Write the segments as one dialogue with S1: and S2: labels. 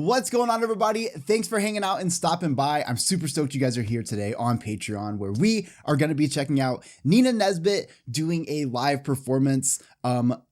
S1: What's going on, everybody? Thanks for hanging out and stopping by. I'm super stoked you guys are here today on Patreon, where we are going to be checking out Nina Nesbitt doing a live performance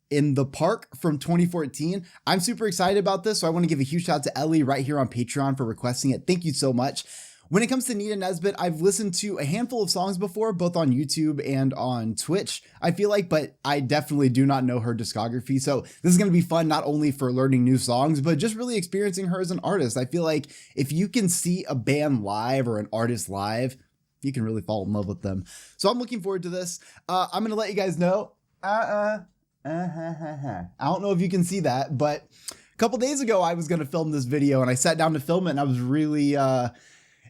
S1: in the park from 2014. I'm super excited about this, so I want to give a huge shout out to Ellie right here on Patreon for requesting it. Thank you so much. When it comes to Nina Nesbitt, I've listened to a handful of songs before, both on YouTube and on Twitch, I feel like, but I definitely do not know her discography. So this is going to be fun, not only for learning new songs, but just really experiencing her as an artist. I feel like if you can see a band live or an artist live, you can really fall in love with them. So I'm looking forward to this. I'm going to let you guys know. I don't know if you can see that, but a couple days ago, I was going to film this video and I sat down to film it and I was really,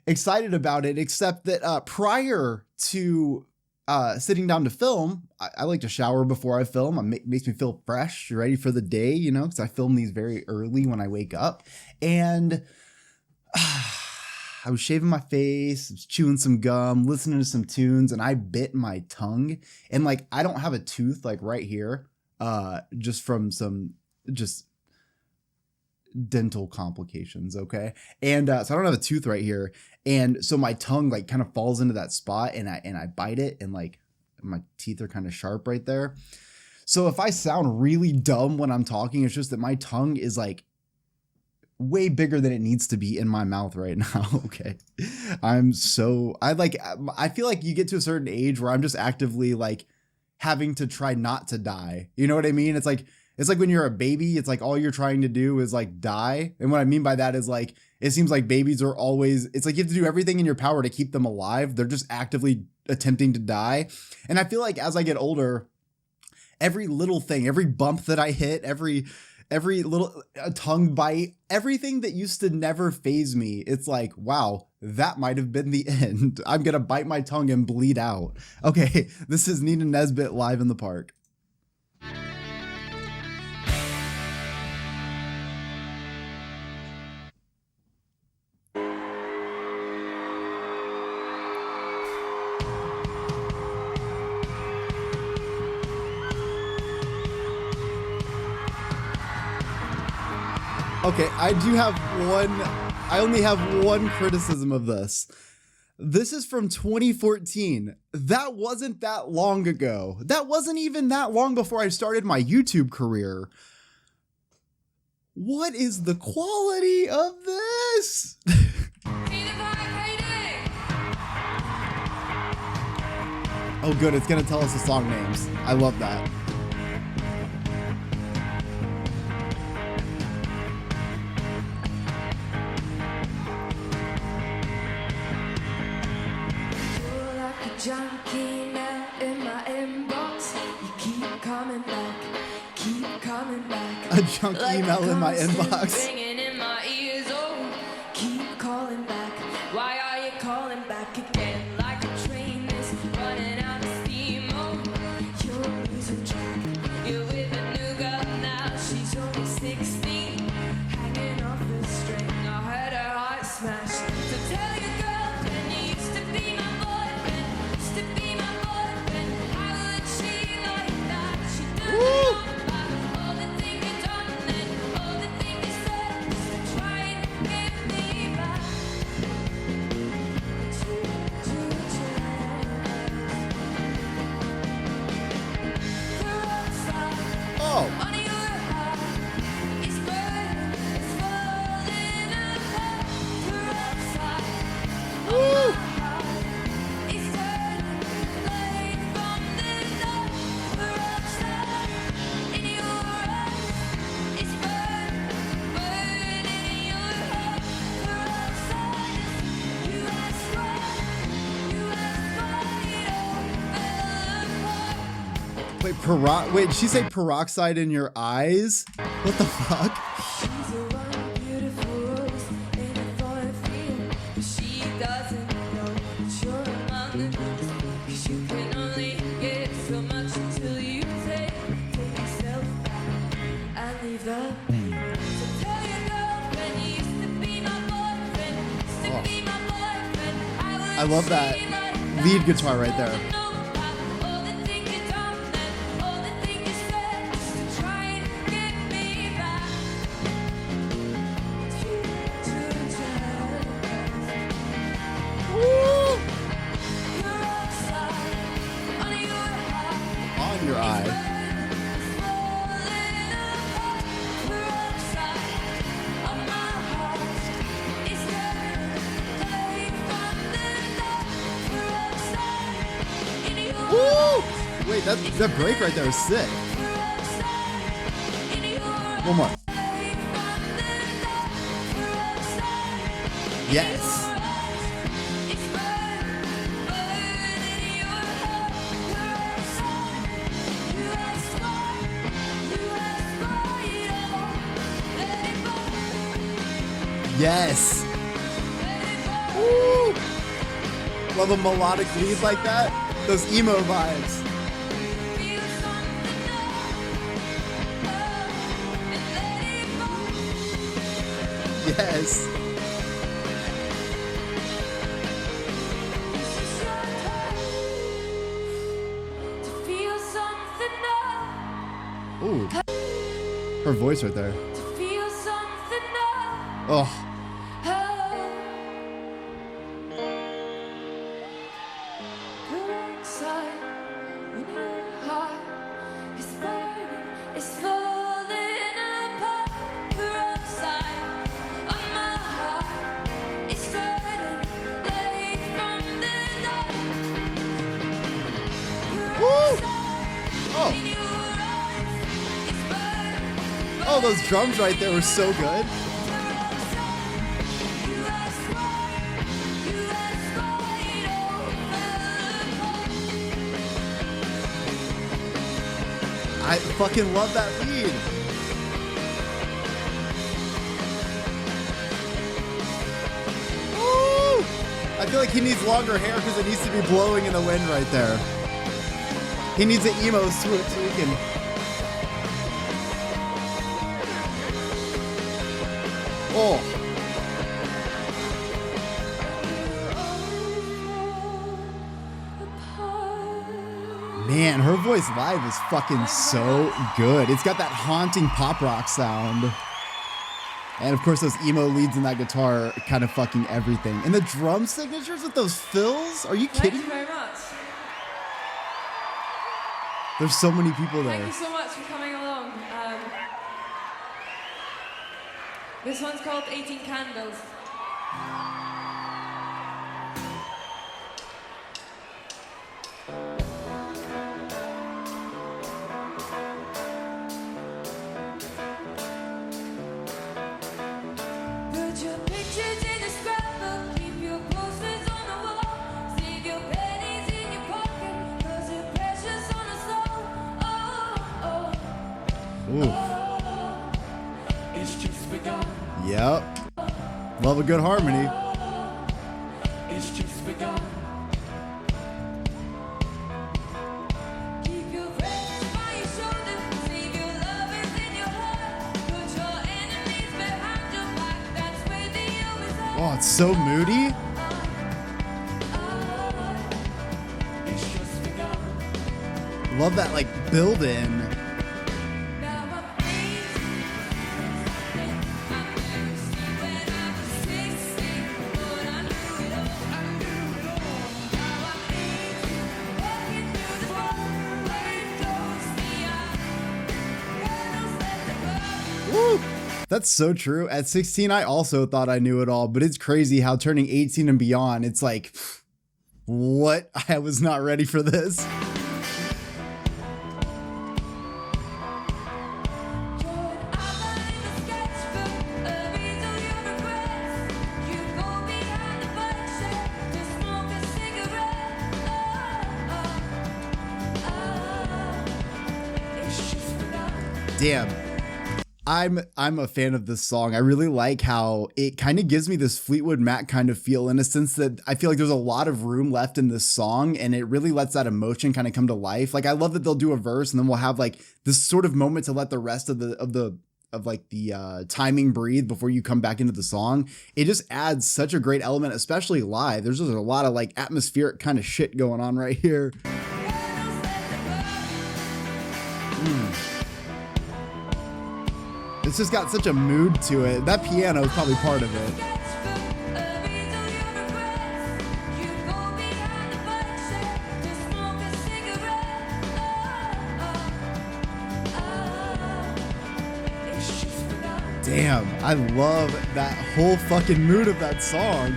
S1: excited about it, except that prior to sitting down to film, I like to shower before I film. It makes me feel fresh, ready for the day, you know, because I film these very early when I wake up. And I was shaving my face, I was chewing some gum, listening to some tunes, and I bit my tongue. And like, I don't have a tooth like right here, just from some dental complications, okay? And so I don't have a tooth right here, and so my tongue like kind of falls into that spot, and I bite it, and like my teeth are kind of sharp right there. So if I sound really dumb when I'm talking, it's just that my tongue is like way bigger than it needs to be in my mouth right now. Okay, I feel like you get to a certain age where I'm just actively like having to try not to die. You know what I mean? It's like when you're a baby, it's like all you're trying to do is like die. And what I mean by that is like, it seems like babies are always, it's like you have to do everything in your power to keep them alive. They're just actively attempting to die. And I feel like as I get older, every little thing, every bump that I hit, every little tongue bite, everything that used to never faze me, it's like, wow, that might have been the end. I'm going to bite my tongue and bleed out. Okay, this is Nina Nesbitt live in the park. Okay, I only have one criticism of this. This is from 2014. That wasn't that long ago. That wasn't even that long before I started my YouTube career. What is the quality of this? Oh good, it's gonna tell us the song names. I love that.
S2: Junkie now in my inbox. You keep coming back.
S1: A junk email in my inbox.
S2: Ringing in my ears, oh, keep calling back. Why are you calling back again? Like a train that's running out of steam. Oh, you're losing track. You're with a new girl now. She's only 16, hanging off the string. I heard her heart smash. So tell your girlfriend you used to be my boyfriend. How would she like that? She doesn't know about all the things you've done and all the things you said to try and get me back.
S1: Oh.
S2: On your heart is burning, it's falling apart. The roadside.
S1: Woo. Wait, did she say peroxide in your eyes? What the fuck? I love that lead guitar right there. great. That break right there is sick. One more. Yes. Yes. Woo. Love a melodic lead like that. Those emo vibes. Yes. Ooh. Her voice right there. Oh. Oh, those drums right there were so good. I fucking love that lead. Woo! I feel like he needs longer hair because it needs to be blowing in the wind right there. He needs an emo swoop so he can... Oh. Man, her voice live is fucking so good. It's got that haunting pop rock sound. And of course those emo leads in that guitar are kind of fucking everything. And the drum signatures with those fills? Are you kidding?
S2: Thank you very much.
S1: There's so many people there.
S2: Thank you so much for coming along. This one's called 18 Candles. Put your pictures in a scrapbook, keep your posters on the wall, save your pennies in your pocket, 'cause they're precious on a soul. Oh, oh,
S1: Ooh.
S2: oh, it's just begun.
S1: Yep. Love a good harmony.
S2: It's just begun. Keep your friends by your shoulder, save your lovers in your heart, put your enemies behind your back, that's where the always are.
S1: Oh, it's so moody.
S2: It's just begun.
S1: Love that like build in.
S2: Now I'm free. I never see when I was 16, but I knew it all. I knew it all. Now I'm free. Walking through the world where it goes the eye. Candles let the burn.
S1: Woo! That's so true. At 16, I also thought I knew it all, but it's crazy how turning 18 and beyond, it's like, what? I was not ready for this. Damn. I'm a fan of this song. I really like how it kind of gives me this Fleetwood Mac kind of feel, in a sense that I feel like there's a lot of room left in this song and it really lets that emotion kind of come to life. Like I love that they'll do a verse and then we'll have like this sort of moment to let the rest of the timing breathe before you come back into the song. It just adds such a great element, especially live. There's just a lot of like atmospheric kind of shit going on right here. It's just got such a mood to it. That piano is probably part of it. Damn, I love that whole fucking mood of that song.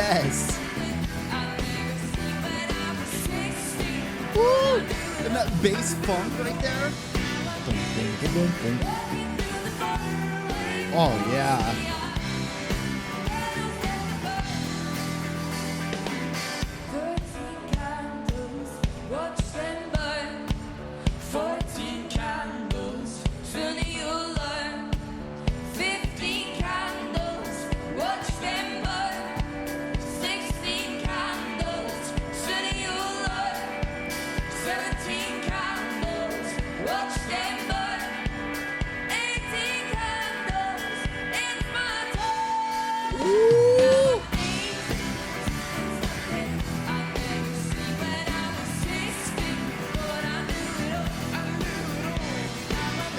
S1: Yes. Woo! And that bass funk right there. Oh, yeah.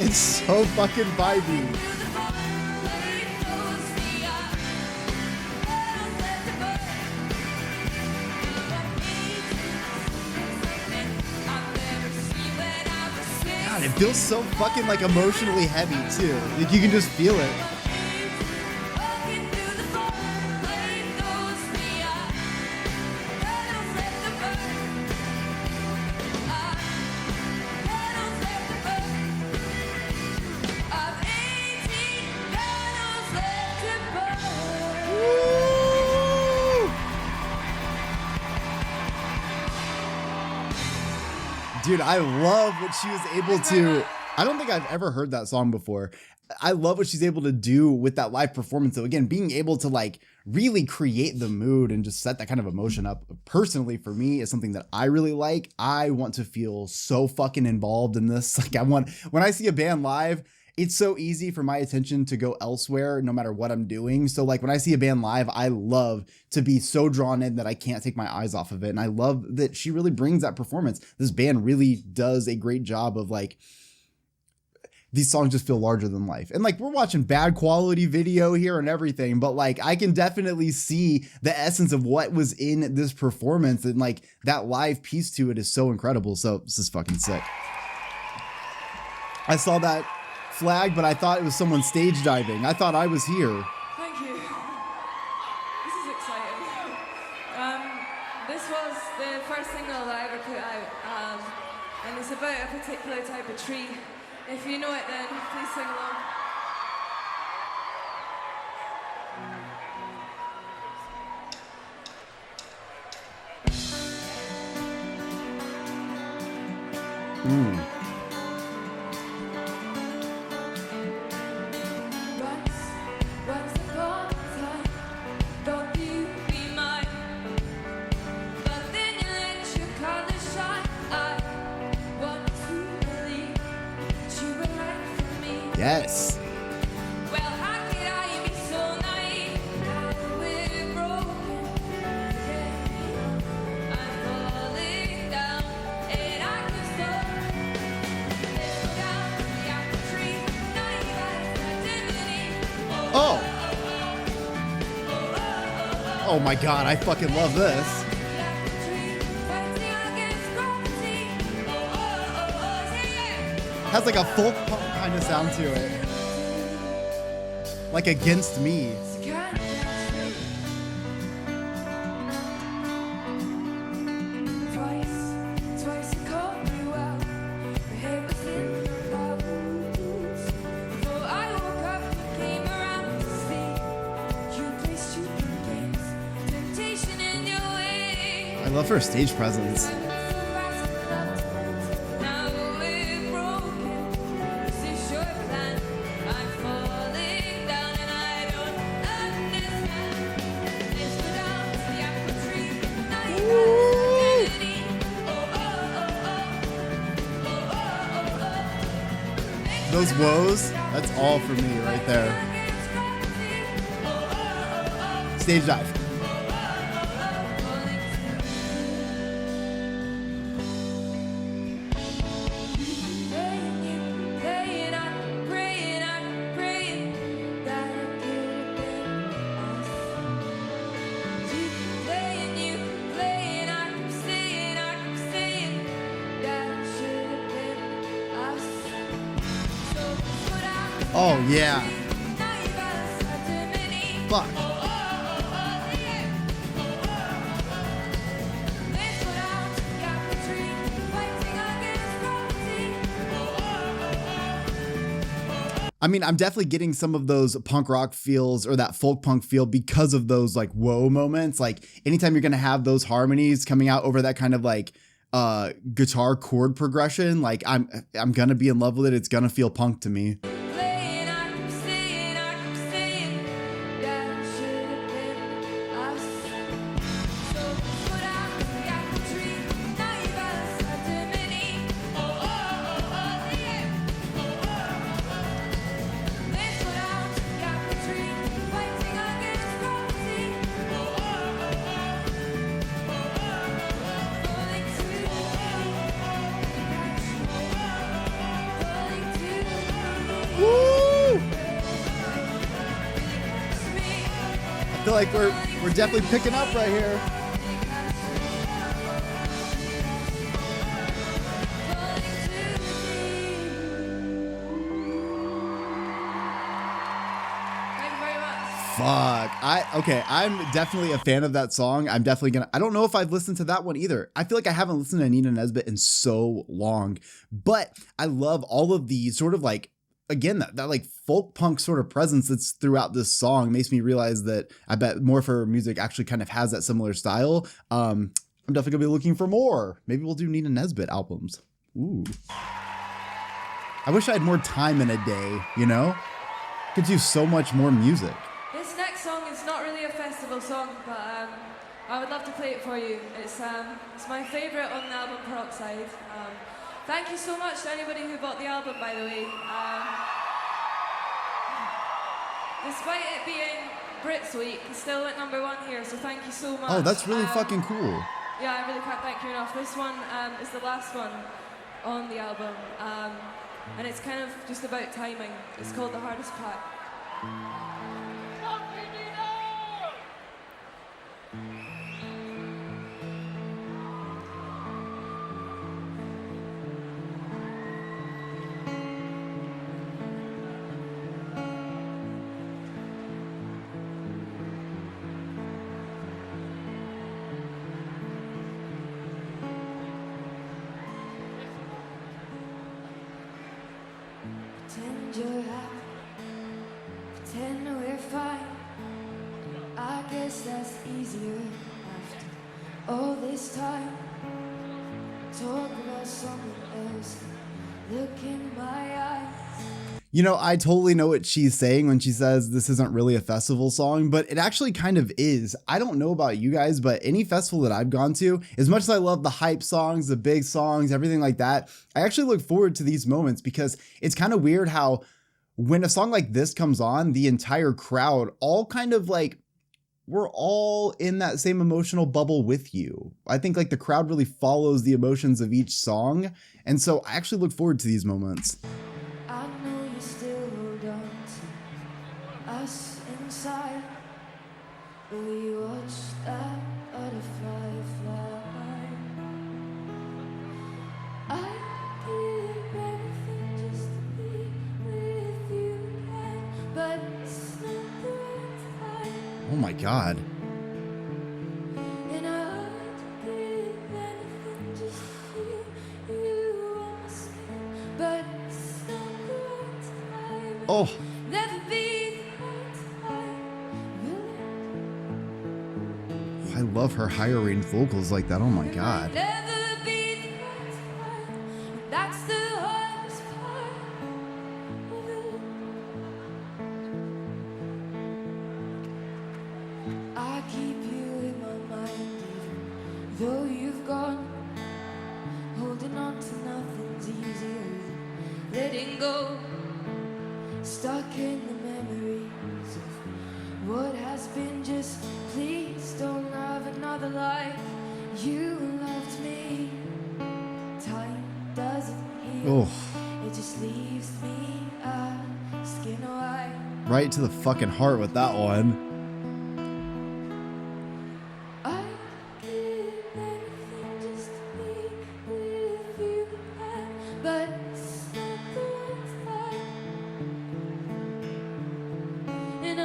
S1: It's so fucking vibey. God, it feels so fucking like emotionally heavy too. Like you can just feel it. Dude, I love what she was able to. I don't think I've ever heard that song before. I love what she's able to do with that live performance. So again, being able to like really create the mood and just set that kind of emotion up personally for me is something that I really like. I want to feel so fucking involved in this. Like when I see a band live, it's so easy for my attention to go elsewhere no matter what I'm doing. So like when I see a band live, I love to be so drawn in that I can't take my eyes off of it. And I love that she really brings that performance. This band really does a great job of like, these songs just feel larger than life. And like we're watching bad quality video here and everything, but like I can definitely see the essence of what was in this performance, and like that live piece to it is so incredible. So this is fucking sick. I saw that flag, but I thought it was someone stage diving. I thought I was here.
S2: Thank you. This is exciting. This was the first single that I ever put out, and it's about a particular type of tree. If you know it, then please sing along. Once upon a time, thought you'd be mine, but then you let your colors shine. I want to believe that you were right for me.
S1: Yes.
S2: Well, how could I be so naive? Now we're broken, I'm falling down, and I can stop. Let's go down to the apple tree. Now you got identity.
S1: Oh. Oh my God, I fucking love this. Has like a folk punk kind of sound to it. Like Against Me. I love her stage presence. Those woes, that's all for me right there. Stage dive. Oh yeah. Fuck. I mean, I'm definitely getting some of those punk rock feels or that folk punk feel because of those like whoa moments. Like anytime you're going to have those harmonies coming out over that kind of like guitar chord progression, like I'm going to be in love with it. It's going to feel punk to me.
S2: Playing, I keep saying, that should have been us. So put out the apple tree, now you got such a many. Oh, oh, oh, oh, yeah. Oh, oh, oh, oh. Let's put out the apple tree, fighting against gravity. Oh, oh, oh, oh. Oh, oh, oh, oh. Falling to the falling to the
S1: Woo!
S2: me.
S1: I feel like we're definitely picking up right here.
S2: Thank you very much.
S1: Fuck. I'm definitely a fan of that song. I'm definitely gonna. I don't know if I've listened to that one either. I feel like I haven't listened to Nina Nesbitt in so long, but I love all of the sort of like, again, that like folk punk sort of presence that's throughout this song makes me realize that I bet more of her music actually kind of has that similar style. I'm definitely gonna be looking for more. Maybe we'll do Nina Nesbitt albums. Ooh. I wish I had more time in a day, you know? Could do so much more music.
S2: This next song is not really a festival song, but I would love to play it for you. It's my favourite on the album Peroxide. Thank you so much to anybody who bought the album, by the way. Despite it being Brits Week, it still went #1 here, so thank you so much.
S1: Oh, that's really fucking cool.
S2: Yeah, I really can't thank you enough. This one is the last one on the album, and it's kind of just about timing. It's called The Hardest Part. Pretend you're happy, pretend we're fine. I guess that's easier after all this time. Talk about something else, look in my eyes.
S1: You know, I totally know what she's saying when she says this isn't really a festival song, but it actually kind of is. I don't know about you guys, but any festival that I've gone to, as much as I love the hype songs, the big songs, everything like that, I actually look forward to these moments because it's kind of weird how when a song like this comes on, the entire crowd all kind of like, we're all in that same emotional bubble with you. I think like the crowd really follows the emotions of each song. And so I actually look forward to these moments.
S2: I know you still hold on to us inside, but we watch that butterfly fly. I give anything just to be with you again, but it's not the right time.
S1: Oh my God.
S2: And I'd give anything just to feel you on my skin, but it's not the right time.
S1: Oh,
S2: Never be the right time, will it?
S1: I love her higher range vocals like that. Oh my God.
S2: Never be the right time. That's the hardest part of it. I keep you in my mind, even though you've gone. Holding on to nothing's easier than letting go. Stuck in the memories of what has been. Just please don't love another like you loved me. Time doesn't heal.
S1: Oh,
S2: It just leaves me asking why.
S1: right to the fucking heart with that one.
S2: I give anything just to be with you again, but it's not the right time. And I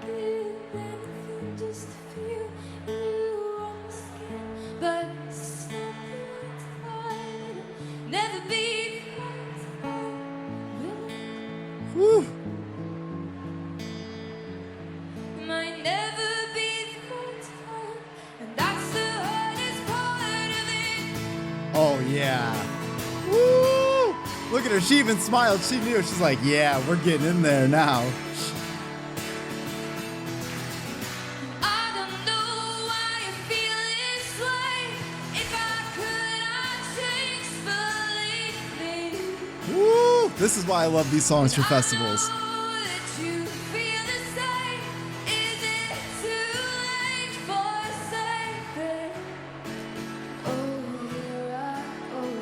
S2: give anything just to feel you on my skin, but it's not the right time. Never be the right time, will it?
S1: Whew.
S2: Might never be the right time, and that's the hardest part of it.
S1: Oh yeah. Woo! Look at her. She even smiled. She knew. She's like, yeah, we're getting in there now.
S2: I don't know why you feel this way. If I could, I'd change, believe me.
S1: Woo! This is why I love these songs for festivals.
S2: I know that you feel the same. Is it too late for saving? Oh, yeah, oh.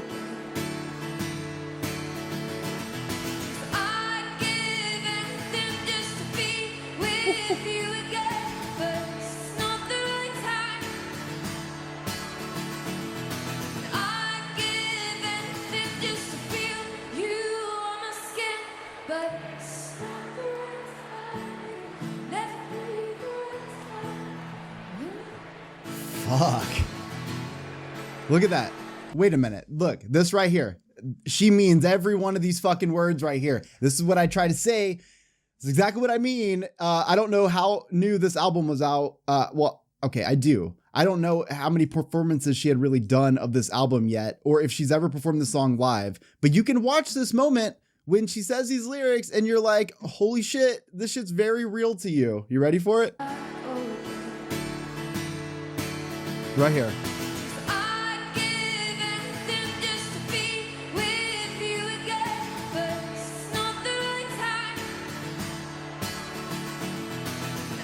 S2: I'd give anything just to be with you again, but it's not the right time. I'd give anything just to feel you on my skin, but it's not the right time. Never be the right time.
S1: Fuck. Look at that. Wait a minute. Look, this right here. She means every one of these fucking words right here. This is what I try to say. This is exactly what I mean. I don't know how new this album was out. Well, okay, I do. I don't know how many performances she had really done of this album yet, or if she's ever performed the song live. But you can watch this moment when she says these lyrics and you're like, holy shit, this shit's very real to you. You ready for it? Right here.
S2: I'd give anything just to be with you again, but it's not the right time.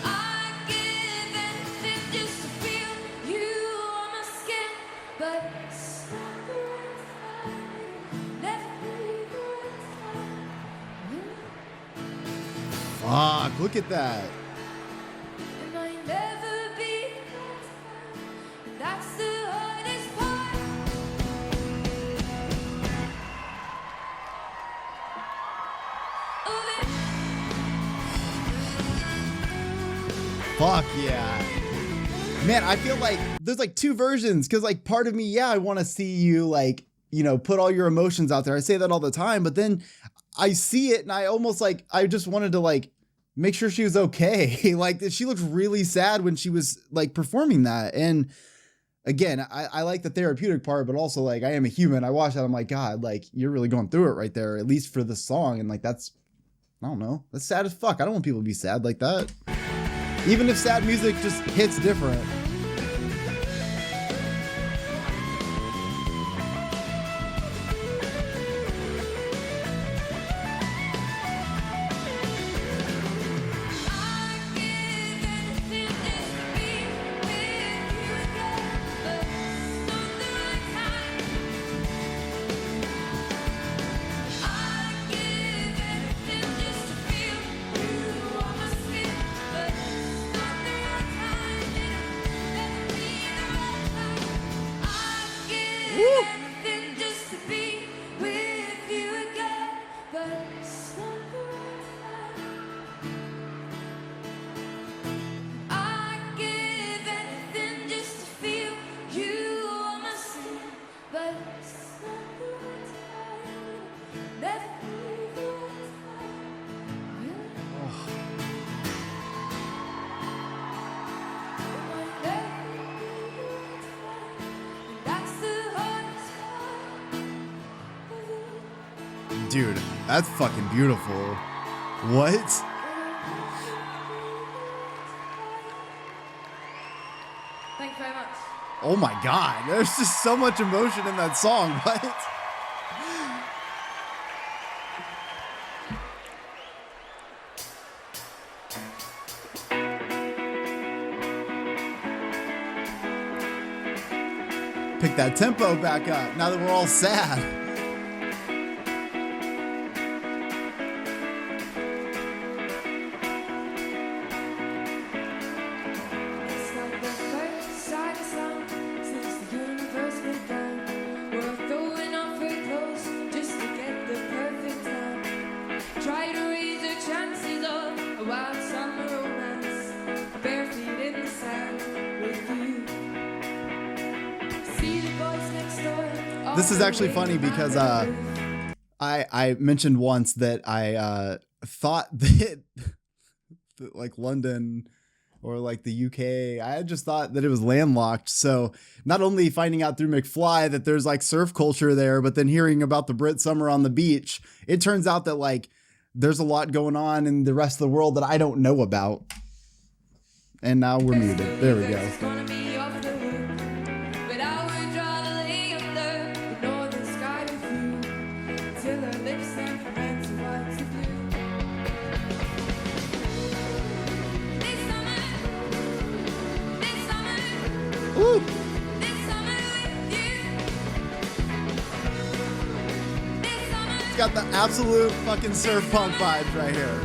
S2: I'd give anything just to feel you on my skin, but it's not the right time. Never be the right time.
S1: Fuck, look at that.
S2: It might never be the right time. That's the hardest part. Of it.
S1: Fuck yeah. Man, I feel like there's like two versions because like part of me, yeah, I want to see you like, you know, put all your emotions out there. I say that all the time, but then I see it and I almost like, I just wanted to like make sure she was okay. Like she looked really sad when she was like performing that. And again, I like the therapeutic part, but also like I am a human. I watch that. I'm like, God, like you're really going through it right there, at least for the song. And like, that's, I don't know, that's sad as fuck. I don't want people to be sad like that. Even if sad music just hits different.
S2: I'd give anything just to be with you again, but it's not the right time. I'd give anything just to feel you on my skin, but it's not the right time. Never be the right time. I'd give anything just to be with you again, but it's not the right time. I'd give anything just to feel you on my skin, but it's not the right time. Never be the right time. It might never be the right time, and that's the hardest part.
S1: Dude, that's fucking beautiful. What?
S2: Thank you very much.
S1: Oh my God, there's just so much emotion in that song. What? Pick that tempo back up now that we're all sad.
S2: It's like the first sign of sun since the universe began. We're throwing off our clothes just to get the perfect time. Try to raise our chances of a wild summer romance. Bare feet in the sand with you. See the boys next door.
S1: This is actually funny because I mentioned once that I thought that, that like London or like the UK, I just thought that it was landlocked. So not only finding out through McFly that there's like surf culture there, but then hearing about the Brit summer on the beach, it turns out that like there's a lot going on in the rest of the world that I don't know about. And now we're muted. There we go. Woo! It's got the absolute fucking surf punk vibes right here.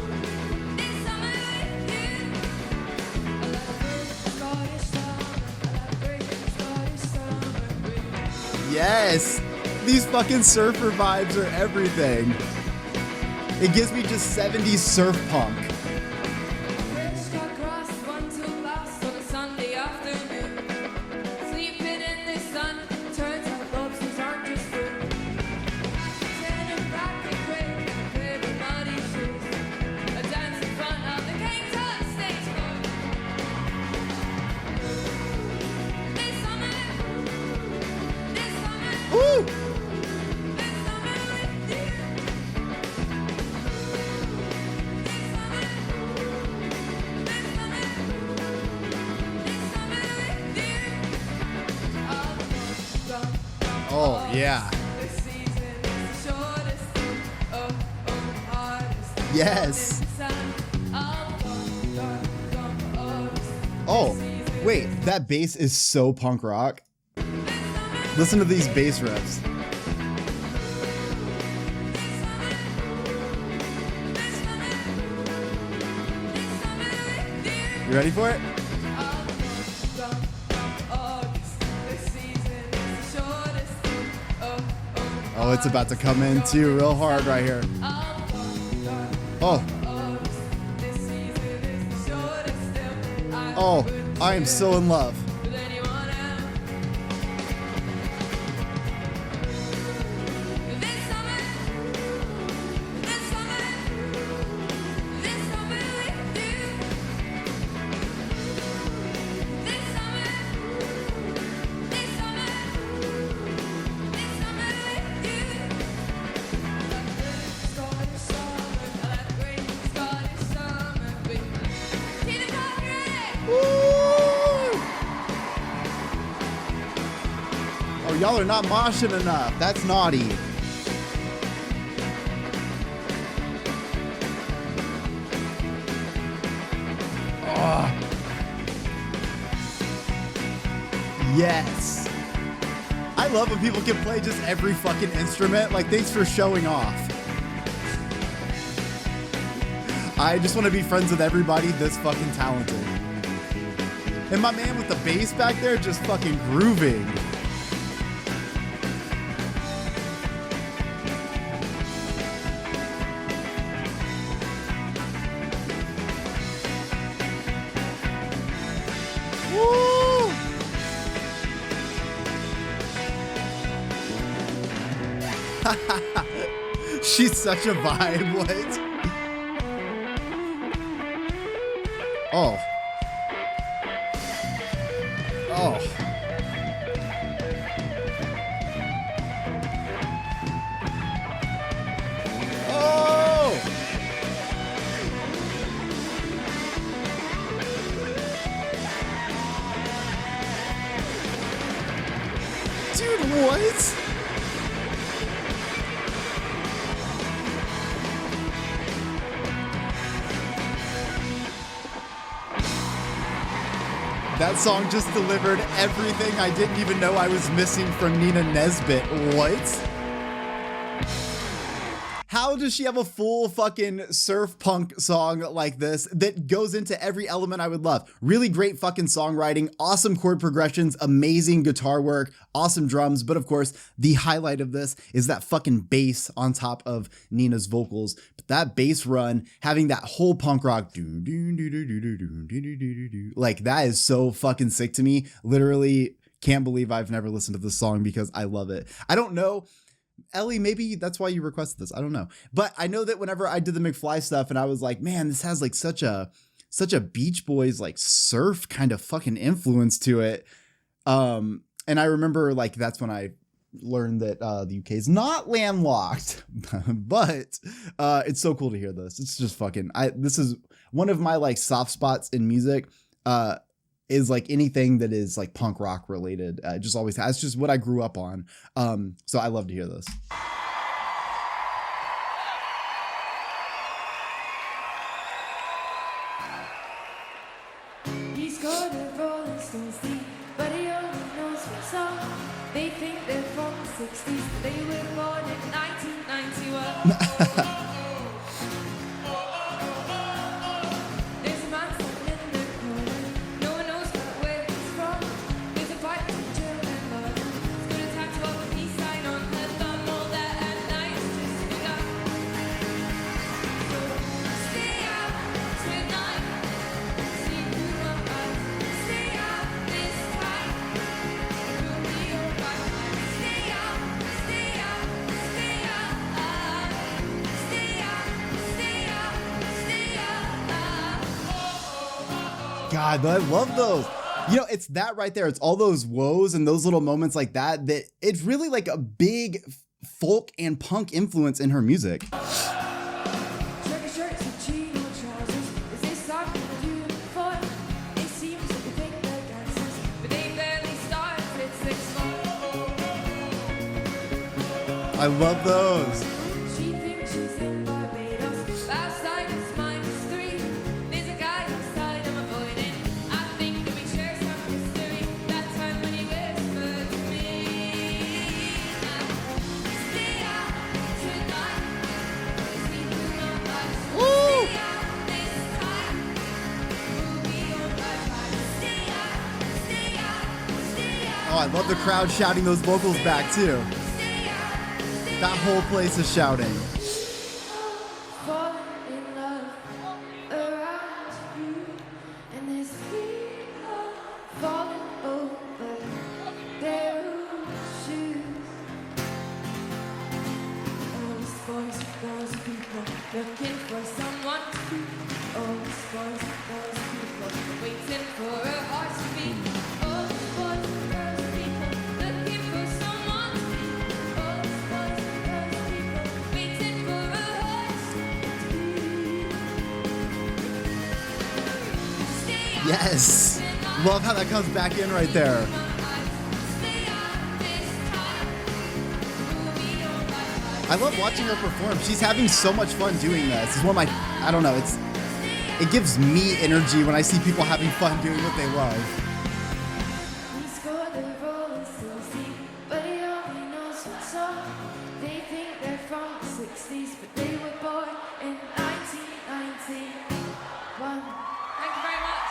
S1: Yes! These fucking surfer vibes are everything. It gives me just 70s surf punk. Woo! Oh, yeah. Yes. Oh, wait, that bass is so punk rock. Listen to these bass riffs. You ready for it? Oh, it's about to come in too real hard right here. Oh. Oh, I am so in love. Oh, y'all are not moshing enough. That's naughty. Oh. Yes. I love when people can play just every fucking instrument. Like, thanks for showing off. I just want to be friends with everybody this fucking talented. And my man with the bass back there just fucking grooving. Woo! She's such a vibe. What? Oh. Oh. Oh! Dude, what? That song just delivered everything I didn't even know I was missing from Nina Nesbitt. What? How does she have a full fucking surf punk song like this that goes into every element I would love? Really great fucking songwriting, awesome chord progressions, amazing guitar work, awesome drums. But of course, the highlight of this is that fucking bass on top of Nina's vocals. But that bass run, having that whole punk rock, like that is so fucking sick to me. Literally can't believe I've never listened to this song because I love it. I don't know Ellie, maybe that's why you requested this. I don't know. But I know that whenever I did the McFly stuff and I was like, man, this has like such a Beach Boys like surf kind of fucking influence to it. And I remember like that's when I learned that the UK is not landlocked, but it's so cool to hear this. It's just fucking this is one of my like soft spots in music. Is like anything that is like punk rock related. Just always has. It's just what I grew up on. So I love to hear this.
S2: He's got a Rolling Stones deep, but he only knows one song. They think they're from the 60s, but they were born in 1991. There's a man standing in the corner, no one knows where he's from. There's a fight between Jill and Lauren. He's got a tattoo of a peace sign on her thumb, all that at night is just begun. So stay out tonight, see through my eyes. Stay out this time, you'll be alright. Stay out, stay out, stay out, stay out, stay out, stay out.
S1: God, I love those. You know, it's that right there. It's all those woes and those little moments like that it's really like a big folk and punk influence in her music.
S2: Checker shirts and chino trousers. Is this something to do for? It seems that they think they're gangsters, but they barely started 6 months.
S1: I love those.
S2: She thinks she's in Barbados. Outside it's -3. There's a guy outside I'm avoiding. I think that we share some history. That time when he whispered to me, stay out tonight. See through my eyes. Stay out this time. We'll be alright. Stay out, stay out, stay out.
S1: Oh, I love the crowd shouting those vocals back too.
S2: Stay out, stay
S1: That whole place is shouting.
S2: falling in love around you, and there's people falling over their shoes. All these boys and girls and people looking for someone to be. All these boys and girls and people waiting for a heart to beat. All these boys and girls and people looking for someone to be. All these boys and girls and people waiting for a heart to beat. Stay out
S1: Yes. Love how that comes back in right there.
S2: my eyes. Stay out this time. We'll be alright.
S1: I love watching her perform. She's having so much fun doing this. It's one of my, I don't know, it gives me energy when I see people having fun doing what they love.
S2: He's got the Rolling Stones deep, but he only knows one song. They think they're from the 60s, but they were born in 1991. Thank you very much.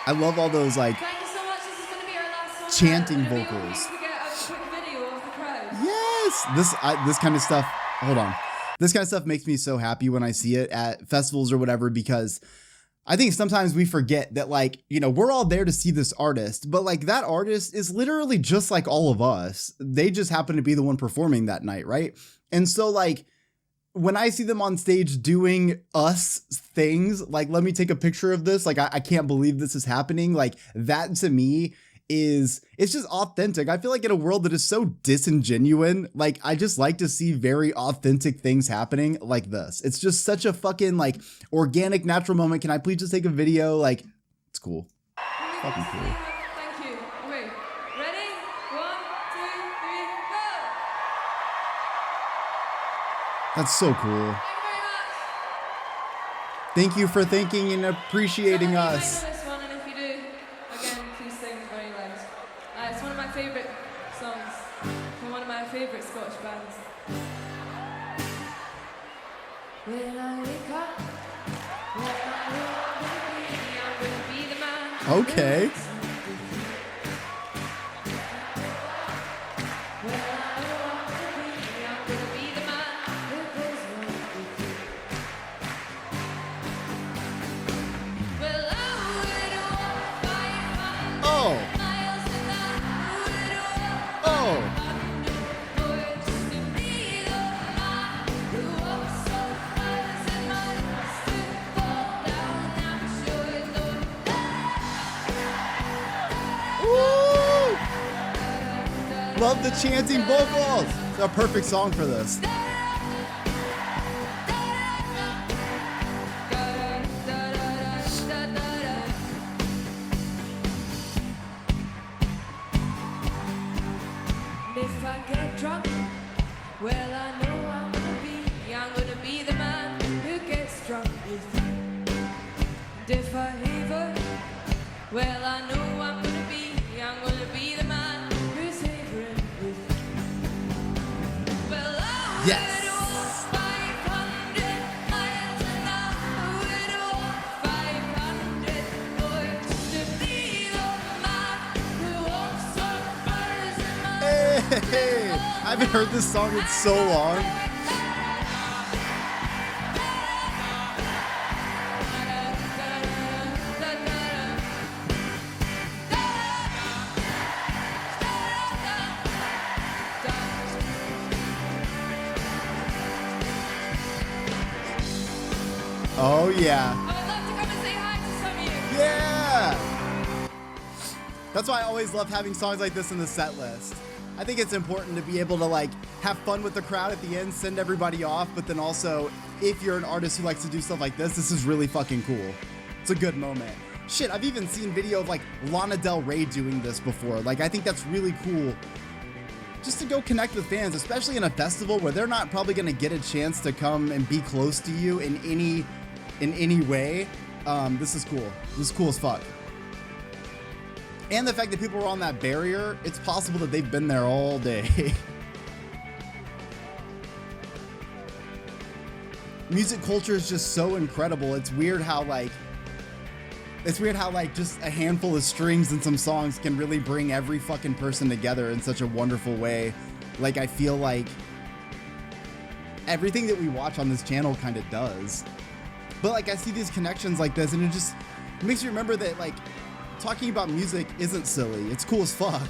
S1: I love all those like,
S2: Thank you so much. This is going to be our last song.
S1: Chanting
S2: And we
S1: vocals.
S2: want you to get a quick video of the crowd.
S1: yes, this kind of stuff. Hold on. This kind of stuff makes me so happy when I see it at festivals or whatever, because I think sometimes we forget that, like, you know, we're all there to see this artist, but like that artist is literally just like all of us. They just happen to be the one performing that night, right? And so like when I see them on stage doing us things, like, let me take a picture of this. Like, I can't believe this is happening. Like that to me it's just authentic. I feel like in a world that is so disingenuine, like I just like to see very authentic things happening like this. It's just such a fucking like organic, natural moment. Can I please just take a video? Like, it's cool. Fucking cool.
S2: Thank you. Okay. Ready? 1, 2, 3, go!
S1: That's so cool.
S2: Thank you very much.
S1: Thank you for thinking and appreciating
S2: Some of you
S1: us.
S2: might know this one, and if you do, again, please sing very loud. It's one of my favourite songs from one of my favourite Scottish bands. When I wake up, when I wake up, I'm gonna be the man.
S1: Okay.
S2: When I wake up, I'm gonna be the man who goes right with you. Well, I would walk
S1: love the chanting vocals. It's a perfect song for this.
S2: If I get drunk, well, I know I'm gonna be the man who gets drunk with you. And if I heaver, well, I know I'm gonna be the man who's havering with you. Well, I
S1: Yes.
S2: would walk 500 miles and I would walk 500 more to be the man who walks on fires in my
S1: Hey, I haven't heard this song in so long. Oh yeah.
S2: I would love to come and say hi to some of you.
S1: Yeah! That's why I always love having songs like this in the set list. I think it's important to be able to like have fun with the crowd at the end, send everybody off, but then also if you're an artist who likes to do stuff like this is really fucking cool. It's a good moment. Shit, I've even seen video of like Lana Del Rey doing this before. Like I think that's really cool. Just to go connect with fans, especially in a festival where they're not probably gonna get a chance to come and be close to you in any way. This is cool. This is cool as fuck. And the fact that people were on that barrier, it's possible that they've been there all day. Music culture is just so incredible. It's weird how just a handful of strings and some songs can really bring every fucking person together in such a wonderful way. Like I feel like everything that we watch on this channel kind of does. But like I see these connections like this and it makes you remember that like talking about music isn't silly. It's cool as fuck.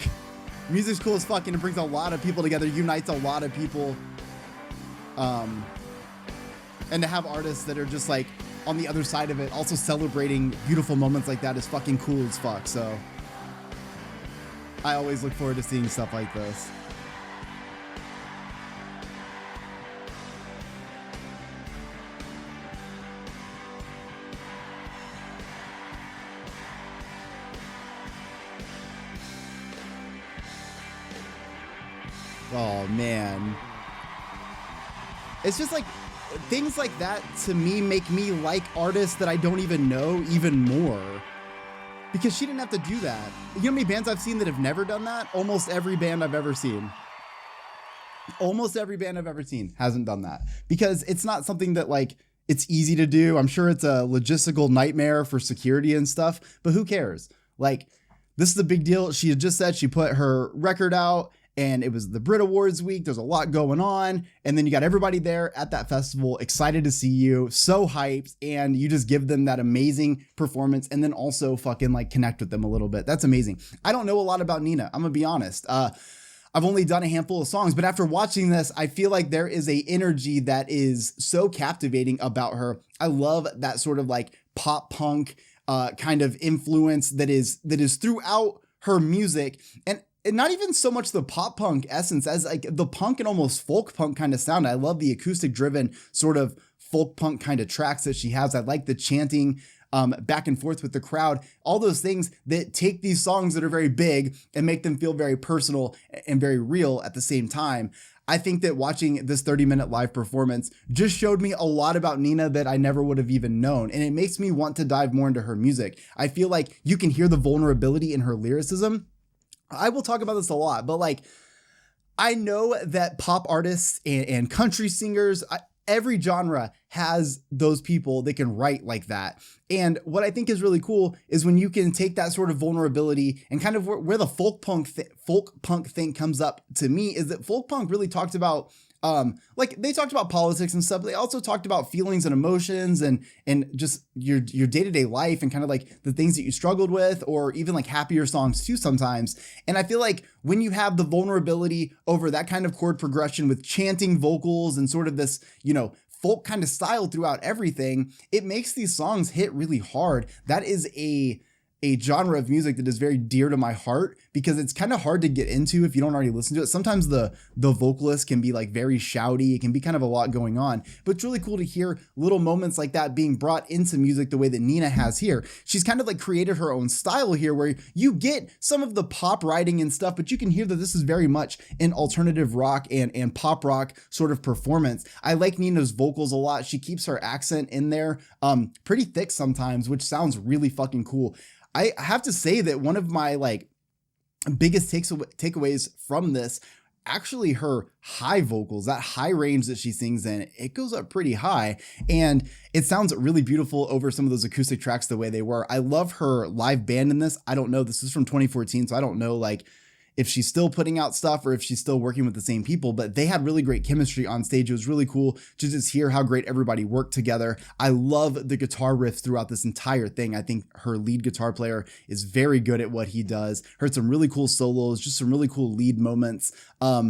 S1: Music's cool as fuck and it brings a lot of people together, unites a lot of people. And to have artists that are just like on the other side of it, also celebrating beautiful moments like that is fucking cool as fuck. So I always look forward to seeing stuff like this. Oh man. It's just like things like that to me make me like artists that I don't even know even more. Because she didn't have to do that. You know how many bands I've seen that have never done that? Almost every band I've ever seen. Almost every band I've ever seen hasn't done that. Because it's not something that like it's easy to do. I'm sure it's a logistical nightmare for security and stuff, but who cares? Like, this is a big deal. She had just said she put her record out and it was the Brit Awards week. There's a lot going on. And then you got everybody there at that festival, excited to see you, so hyped. And you just give them that amazing performance and then also fucking like connect with them a little bit. That's amazing. I don't know a lot about Nina. I'm gonna be honest. I've only done a handful of songs, but after watching this, I feel like there is a energy that is so captivating about her. I love that sort of like pop punk kind of influence that is throughout her music. And not even so much the pop punk essence as like the punk and almost folk punk kind of sound. I love the acoustic driven sort of folk punk kind of tracks that she has. I like the chanting back and forth with the crowd, all those things that take these songs that are very big and make them feel very personal and very real at the same time. I think that watching this 30-minute live performance just showed me a lot about Nina that I never would have even known. And it makes me want to dive more into her music. I feel like you can hear the vulnerability in her lyricism. I will talk about this a lot, but like, I know that pop artists and country singers, every genre has those people that can write like that. And what I think is really cool is when you can take that sort of vulnerability and kind of where the folk punk thing comes up to me is that folk punk really talked about like they talked about politics and stuff, but they also talked about feelings and emotions and just your day-to-day life and kind of like the things that you struggled with, or even like happier songs too sometimes. And I feel like when you have the vulnerability over that kind of chord progression with chanting vocals and sort of this, you know, folk kind of style throughout everything, it makes these songs hit really hard. That is a genre of music that is very dear to my heart because it's kind of hard to get into if you don't already listen to it. Sometimes the vocalist can be like very shouty. It can be kind of a lot going on, but it's really cool to hear little moments like that being brought into music the way that Nina has here. She's kind of like created her own style here where you get some of the pop writing and stuff, but you can hear that this is very much an alternative rock and pop rock sort of performance. I like Nina's vocals a lot. She keeps her accent in there pretty thick sometimes, which sounds really fucking cool. I have to say that one of my like biggest takeaways from this, actually her high vocals, that high range that she sings in, it goes up pretty high and it sounds really beautiful over some of those acoustic tracks the way they were. I love her live band in this. I don't know, this is from 2014, so I don't know like if she's still putting out stuff or if she's still working with the same people, but they had really great chemistry on stage. It was really cool to just hear how great everybody worked together. I love the guitar riffs throughout this entire thing. I think her lead guitar player is very good at what he does. Heard some really cool solos, just some really cool lead moments. At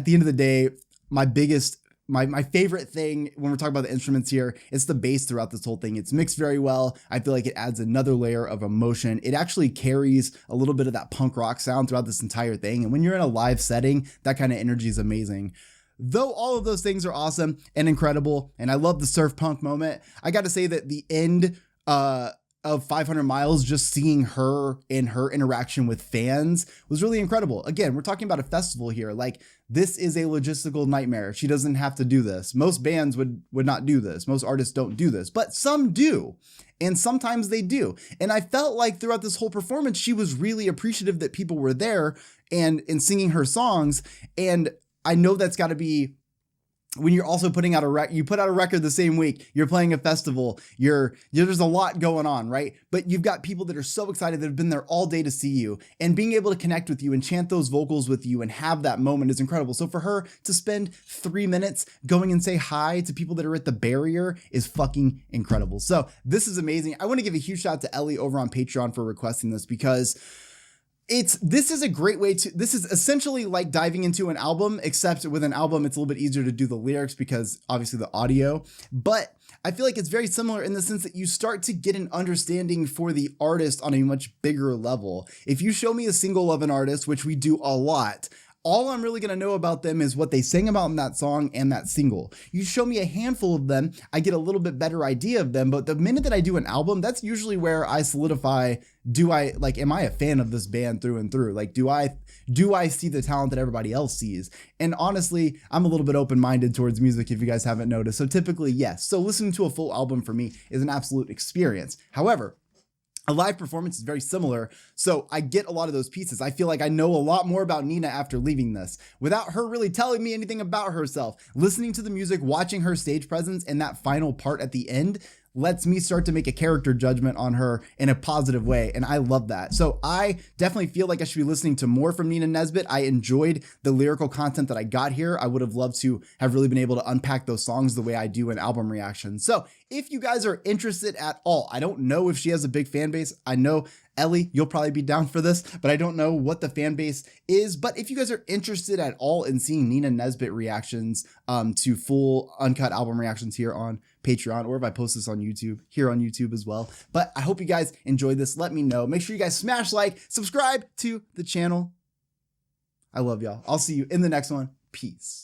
S1: the end of the day, my favorite thing when we're talking about the instruments here, it's the bass throughout this whole thing. It's mixed very well. I feel like it adds another layer of emotion. It actually carries a little bit of that punk rock sound throughout this entire thing. And when you're in a live setting, that kind of energy is amazing. Though all of those things are awesome and incredible, and I love the surf punk moment, I got to say that the end of 500 Miles, just seeing her and her interaction with fans was really incredible. Again, we're talking about a festival here. Like, this is a logistical nightmare. She doesn't have to do this. Most bands would not do this. Most artists don't do this, but some do. And sometimes they do. And I felt like throughout this whole performance, she was really appreciative that people were there and singing her songs. And I know that's got to be when you're also putting out you put out a record the same week, you're playing a festival, there's a lot going on, right? But you've got people that are so excited that have been there all day to see you, and being able to connect with you and chant those vocals with you and have that moment is incredible. So for her to spend 3 minutes going and say hi to people that are at the barrier is fucking incredible. So this is amazing. I want to give a huge shout out to Ellie over on Patreon for requesting this because this is a great way this is essentially like diving into an album, except with an album, it's a little bit easier to do the lyrics because obviously the audio, but I feel like it's very similar in the sense that you start to get an understanding for the artist on a much bigger level. If you show me a single of an artist, which we do a lot, all I'm really going to know about them is what they sang about in that song and that single. You show me a handful of them, I get a little bit better idea of them. But the minute that I do an album, that's usually where I solidify, am I a fan of this band through and through? Like, do I see the talent that everybody else sees? And honestly, I'm a little bit open-minded towards music if you guys haven't noticed. So typically, yes. So listening to a full album for me is an absolute experience. However, a live performance is very similar, so I get a lot of those pieces. I feel like I know a lot more about Nina after leaving this, without her really telling me anything about herself. Listening to the music, watching her stage presence, and that final part at the end lets me start to make a character judgment on her in a positive way, and I love that. So I definitely feel like I should be listening to more from Nina Nesbitt. I enjoyed the lyrical content that I got here. I would have loved to have really been able to unpack those songs the way I do in album reactions. So if you guys are interested at all, I don't know if she has a big fan base. I know Ellie, you'll probably be down for this, but I don't know what the fan base is. But if you guys are interested at all in seeing Nina Nesbitt reactions to full uncut album reactions here on Patreon, or if I post this on YouTube, here on YouTube as well. But I hope you guys enjoyed this. Let me know. Make sure you guys smash like, subscribe to the channel. I love y'all. I'll see you in the next one. Peace.